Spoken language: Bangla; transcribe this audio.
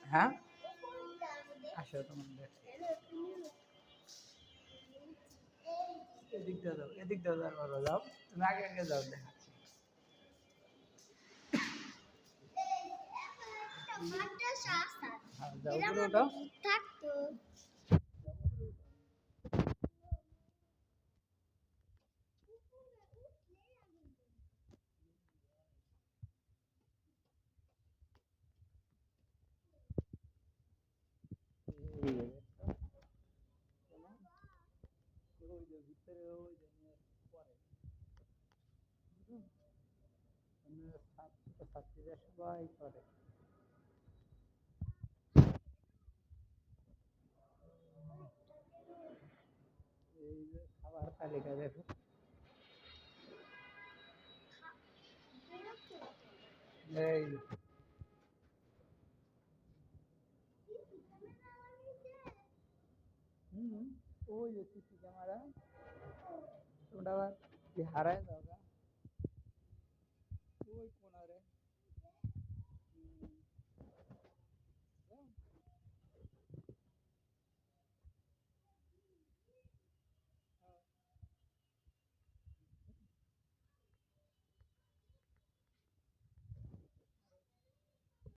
হ্যাঁ আসো তোমাদের এদিক দিয়ে যাও যাও তুমি আগে আগে যাও দেখাচ্ছি হ্যাঁ যাও পুরোটা ভিতরে ওই যে পরে ছাত্রীরা সবাই করে এই যে খাবার তালিকা দেখো এই ওই যে সিসি ক্যামেরা ওটা আবার হারায় যাও